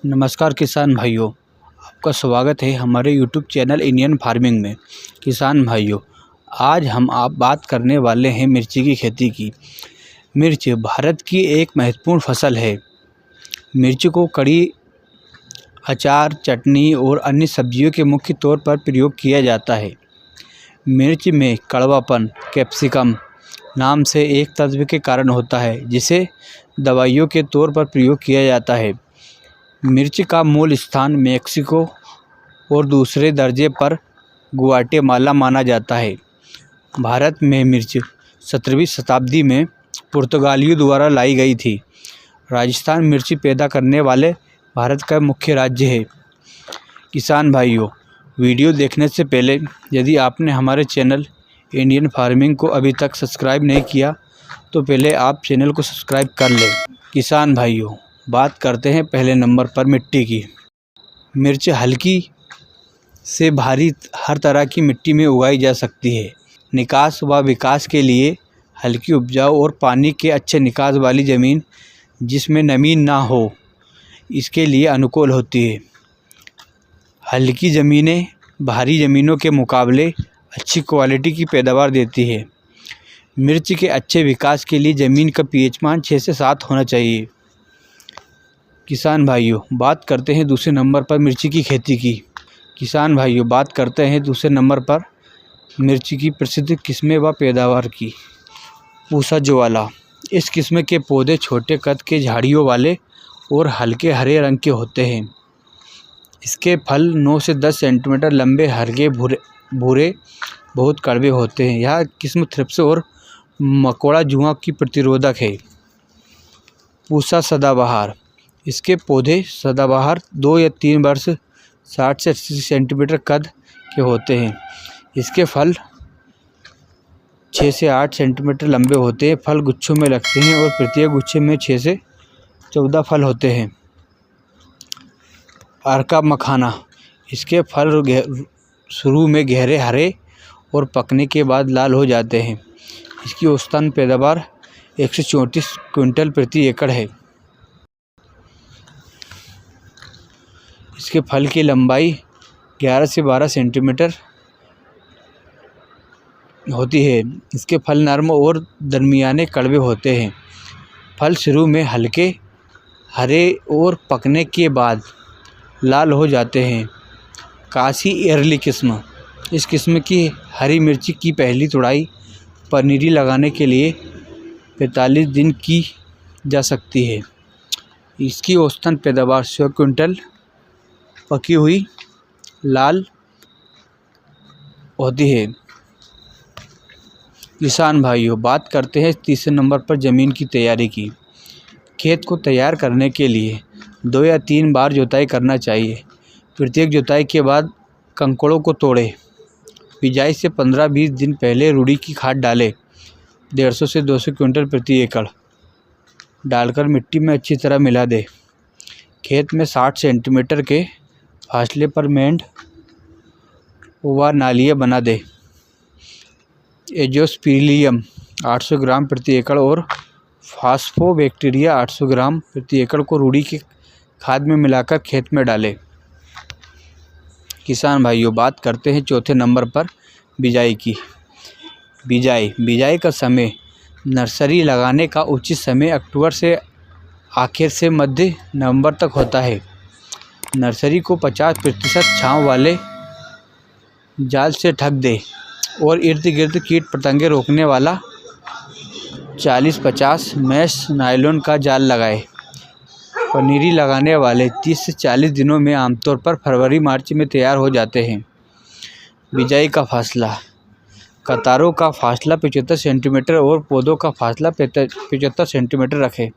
नमस्कार किसान भाइयों, आपका स्वागत है हमारे यूट्यूब चैनल इंडियन फार्मिंग में। किसान भाइयों, आज हम आप बात करने वाले हैं मिर्ची की खेती की। मिर्च भारत की एक महत्वपूर्ण फसल है। मिर्च को कड़ी, अचार, चटनी और अन्य सब्जियों के मुख्य तौर पर प्रयोग किया जाता है। मिर्च में कड़वापन कैप्सिकम नाम से एक तत्व के कारण होता है, जिसे दवाइयों के तौर पर प्रयोग किया जाता है। मिर्च का मूल स्थान मेक्सिको और दूसरे दर्जे पर ग्वाटेमाला माना जाता है। भारत में मिर्च 17वीं शताब्दी में पुर्तगालियों द्वारा लाई गई थी। राजस्थान मिर्ची पैदा करने वाले भारत का मुख्य राज्य है। किसान भाइयों, वीडियो देखने से पहले यदि आपने हमारे चैनल इंडियन फार्मिंग को अभी तक सब्सक्राइब नहीं किया तो पहले आप चैनल को सब्सक्राइब कर लें। किसान भाइयों, बात करते हैं पहले नंबर पर मिट्टी की। मिर्च हल्की से भारी हर तरह की मिट्टी में उगाई जा सकती है। निकास व विकास के लिए हल्की उपजाऊ और पानी के अच्छे निकास वाली ज़मीन जिसमें नमी ना हो, इसके लिए अनुकूल होती है। हल्की ज़मीनें भारी ज़मीनों के मुकाबले अच्छी क्वालिटी की पैदावार देती है। मिर्च के अच्छे विकास के लिए ज़मीन का पीएच मान 6 से 7 होना चाहिए। किसान भाइयों, बात करते हैं दूसरे नंबर पर मिर्ची की खेती की। किसान भाइयों, बात करते हैं दूसरे नंबर पर मिर्ची की प्रसिद्ध किस्में व पैदावार की। पूसा ज्वाला, इस किस्म के पौधे छोटे कद के झाड़ियों वाले और हल्के हरे रंग के होते हैं। इसके फल 9 से 10 सेंटीमीटर लंबे, हल्के भूरे, बहुत कड़वे होते हैं। यह किस्म थ्रिप्स और मकोड़ा जुआ की प्रतिरोधक है। पूसा सदाबहार, इसके पौधे सदाबहार 2 या 3 वर्ष 60 से 80 सेंटीमीटर कद के होते हैं। इसके फल 6 से 8 सेंटीमीटर लंबे होते हैं। फल गुच्छों में लगते हैं और प्रत्येक गुच्छे में 6 से 14 फल होते हैं। अर्का मखाना, इसके फल शुरू में गहरे हरे और पकने के बाद लाल हो जाते हैं। इसकी औसतन पैदावार 134 क्विंटल प्रति एकड़ है। इसके फल की लंबाई 11 से 12 सेंटीमीटर होती है। इसके फल नर्म और दरमियाने कड़वे होते हैं। फल शुरू में हल्के हरे और पकने के बाद लाल हो जाते हैं। काशी एयरली किस्म, इस किस्म की हरी मिर्ची की पहली तुड़ाई पनीरी लगाने के लिए 45 दिन की जा सकती है। इसकी औसतन पैदावार 100 क्विंटल पकी हुई लाल होती है। किसान भाइयों, बात करते हैं तीसरे नंबर पर ज़मीन की तैयारी की। खेत को तैयार करने के लिए 2 या 3 बार जुताई करना चाहिए। प्रत्येक जुताई के बाद कंकड़ों को तोड़ें। बिजाई से 15-20 दिन पहले रूढ़ी की खाद डालें। 150 से 200 क्विंटल प्रति एकड़ डालकर मिट्टी में अच्छी तरह मिला दें। खेत में 60 सेंटीमीटर के फासले पर मेंढ व नालियाँ बना दें। एजोस्पिरिलियम 800 ग्राम प्रति एकड़ और फास्फोबैक्टीरिया 800 ग्राम प्रति एकड़ को रूढ़ी की खाद में मिलाकर खेत में डालें। किसान भाइयों, बात करते हैं चौथे नंबर पर बिजाई की। बिजाई का समय, नर्सरी लगाने का उचित समय अक्टूबर से आखिर से मध्य नवंबर तक होता है। नर्सरी को 50% छांव वाले जाल से ढक दें और इर्द गिर्द कीट पतंगे रोकने वाला 40-50 मैश नायलॉन का जाल लगाएं। पनीरी लगाने वाले 30 से 40 दिनों में आमतौर पर फरवरी-मार्च में तैयार हो जाते हैं। बिजाई का फासला, कतारों का फासला 75 सेंटीमीटर और पौधों का फासला 75 सेंटीमीटर रखें।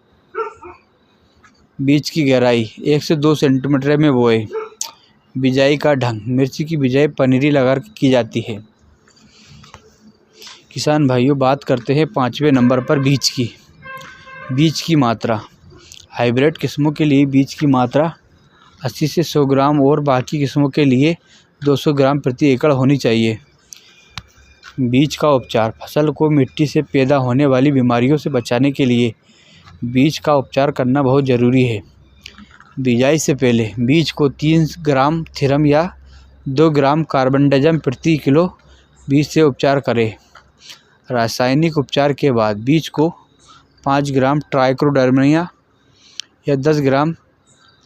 बीज की गहराई 1 से 2 सेंटीमीटर में बोएं। बिजाई का ढंग, मिर्ची की बिजाई पनीरी लगा की जाती है। किसान भाइयों, बात करते हैं 5वें नंबर पर बीज की मात्रा। हाइब्रिड किस्मों के लिए बीज की मात्रा 80 से 100 ग्राम और बाकी किस्मों के लिए 200 ग्राम प्रति एकड़ होनी चाहिए। बीज का उपचार, फसल को मिट्टी से पैदा होने वाली बीमारियों से बचाने के लिए बीज का उपचार करना बहुत ज़रूरी है। बिजाई से पहले बीज को 3 ग्राम थीरम या 2 ग्राम कार्बेंडाजिम प्रति किलो बीज से उपचार करें। रासायनिक उपचार के बाद बीज को 5 ग्राम ट्राइकोडर्मा या 10 ग्राम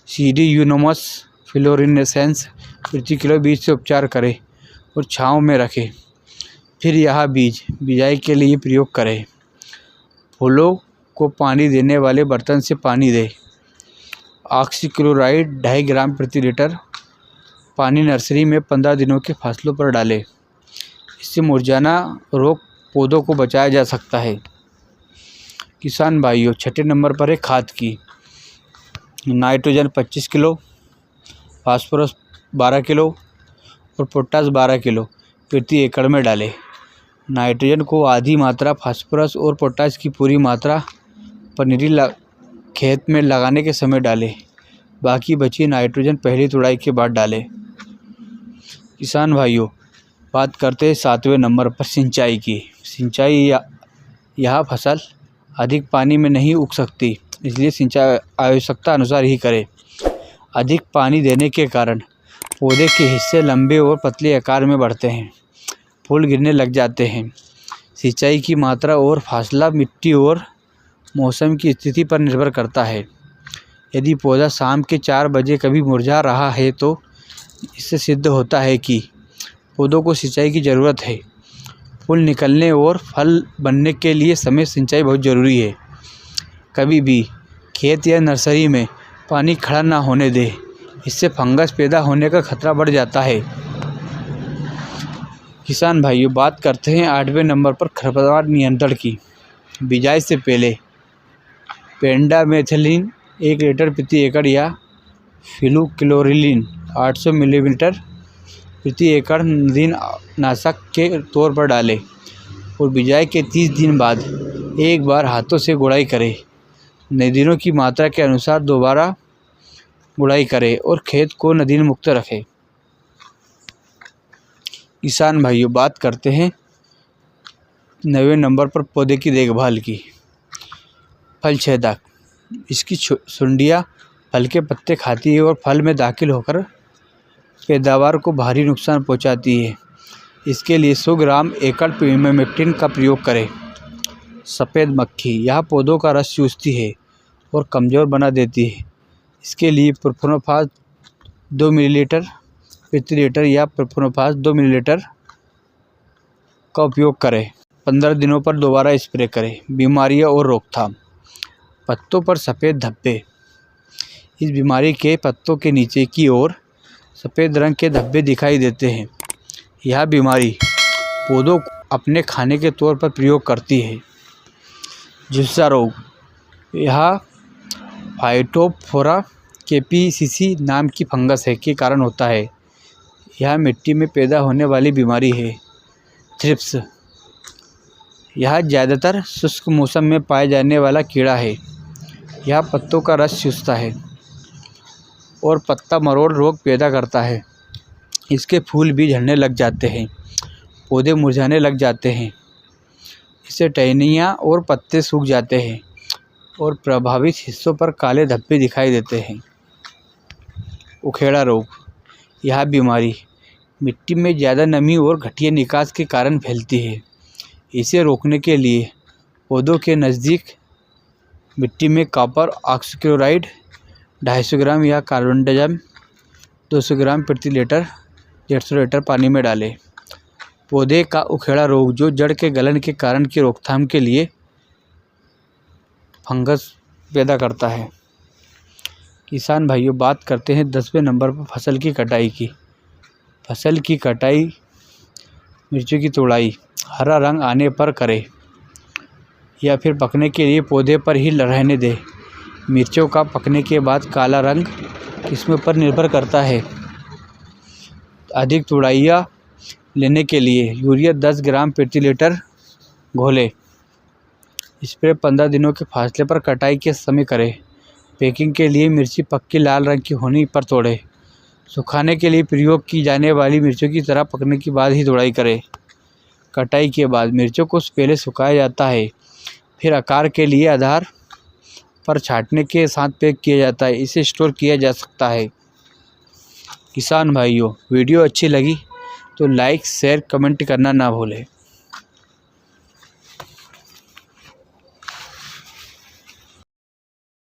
सीडीयूनोमस फ्लोरिनेसेंस प्रति किलो बीज से उपचार करें और छांव में रखें। फिर यह बीज बिजाई के लिए प्रयोग करें। फूलों को पानी देने वाले बर्तन से पानी दें। ऑक्सीक्लोराइड 2.5 ग्राम प्रति लीटर पानी नर्सरी में 15 दिनों के फासलों पर डालें। इससे मुरझाना रोग पौधों को बचाया जा सकता है। किसान भाइयों, छठे नंबर पर है खाद की। नाइट्रोजन 25 किलो, फास्फोरस 12 किलो और पोटास 12 किलो प्रति एकड़ में डालें। नाइट्रोजन को आधी मात्रा, फास्फोरस और पोटास की पूरी मात्रा पनीरी खेत में लगाने के समय डालें। बाकी बची नाइट्रोजन पहली तुड़ाई के बाद डालें। किसान भाइयों, बात करते हैं 7वें नंबर पर सिंचाई की। सिंचाई यह फसल अधिक पानी में नहीं उग सकती, इसलिए सिंचाई आवश्यकता अनुसार ही करें। अधिक पानी देने के कारण पौधे के हिस्से लंबे और पतले आकार में बढ़ते हैं, फूल गिरने लग जाते हैं। सिंचाई की मात्रा और फासला मिट्टी और मौसम की स्थिति पर निर्भर करता है। यदि पौधा शाम के 4 बजे कभी मुरझा रहा है तो इससे सिद्ध होता है कि पौधों को सिंचाई की ज़रूरत है। फूल निकलने और फल बनने के लिए समय सिंचाई बहुत ज़रूरी है। कभी भी खेत या नर्सरी में पानी खड़ा ना होने दें, इससे फंगस पैदा होने का खतरा बढ़ जाता है। किसान भाइयों, बात करते हैं 8वें नंबर पर खरपतवार नियंत्रण की। बिजाई से पहले पेंडामेथिलिन 1 लीटर प्रति एकड़ या फ्लुक्लोरीलिन 800 मिलीलीटर प्रति एकड़ नदीनाशक के तौर पर डालें और बिजाई के 30 दिन बाद एक बार हाथों से गुड़ाई करें। नदीनों की मात्रा के अनुसार दोबारा गुड़ाई करें और खेत को नदीन मुक्त रखें। किसान भाइयों, बात करते हैं 9वें नंबर पर पौधे की देखभाल की। फल छेदक। इसकी सुंडियाँ फल के पत्ते खाती है और फल में दाखिल होकर पैदावार को भारी नुकसान पहुंचाती है। इसके लिए 100 ग्राम एकड़ इमामेक्टिन का प्रयोग करें। सफ़ेद मक्खी यह पौधों का रस चूसती है और कमज़ोर बना देती है। इसके लिए प्रोफेनोफास 2 मिलीलीटर प्रति लीटर या प्रोफेनोफास 2 मिलीलीटर का उपयोग करें। 15 दिनों पर दोबारा स्प्रे करें। बीमारियां और रोकथाम। पत्तों पर सफ़ेद धब्बे। इस बीमारी के पत्तों के नीचे की ओर सफ़ेद रंग के धब्बे दिखाई देते हैं। यह बीमारी पौधों को अपने खाने के तौर पर प्रयोग करती है। झुलसा रोग यह फाइटोफोरा केपीसीसी नाम की फंगस है के कारण होता है। यह मिट्टी में पैदा होने वाली बीमारी है। थ्रिप्स यह ज़्यादातर शुष्क मौसम में पाए जाने वाला कीड़ा है। यह पत्तों का रस चूसता है और पत्ता मरोड़ रोग पैदा करता है। इसके फूल भी झड़ने लग जाते हैं, पौधे मुरझाने लग जाते हैं। इससे टहनियाँ और पत्ते सूख जाते हैं और प्रभावित हिस्सों पर काले धब्बे दिखाई देते हैं। उखेड़ा रोग यह बीमारी मिट्टी में ज़्यादा नमी और घटिया निकास के कारण फैलती है। इसे रोकने के लिए पौधों के नज़दीक मिट्टी में कॉपर ऑक्सीक्लोराइड 250 ग्राम या कार्बेंडाजिम 200 ग्राम प्रति लीटर 150 लीटर पानी में डालें। पौधे का उखेड़ा रोग जो जड़ के गलन के कारण की रोकथाम के लिए फंगस पैदा करता है। किसान भाइयों, बात करते हैं 10वें नंबर पर फसल की कटाई की। फसल की कटाई मिर्चों की तुड़ाई हरा रंग आने पर करें या फिर पकने के लिए पौधे पर ही रहने दें। मिर्चों का पकने के बाद काला रंग किस्म पर निर्भर करता है। अधिक तुड़ाइयाँ लेने के लिए यूरिया 10 ग्राम प्रति लीटर घोलें। स्प्रे 15 दिनों के फासले पर कटाई के समय करें। पैकिंग के लिए मिर्ची पक्की लाल रंग की होने पर तोड़ें। सुखाने के लिए प्रयोग की जाने वाली मिर्चों की तरह पकने के बाद ही तुड़ाई करें। कटाई के बाद मिर्चों को पहले सुखाया जाता है, फिर आकार के लिए आधार पर छाँटने के साथ पैक किया जाता है। इसे स्टोर किया जा सकता है। किसान भाइयों, वीडियो अच्छी लगी तो लाइक, शेयर, कमेंट करना ना भूलें।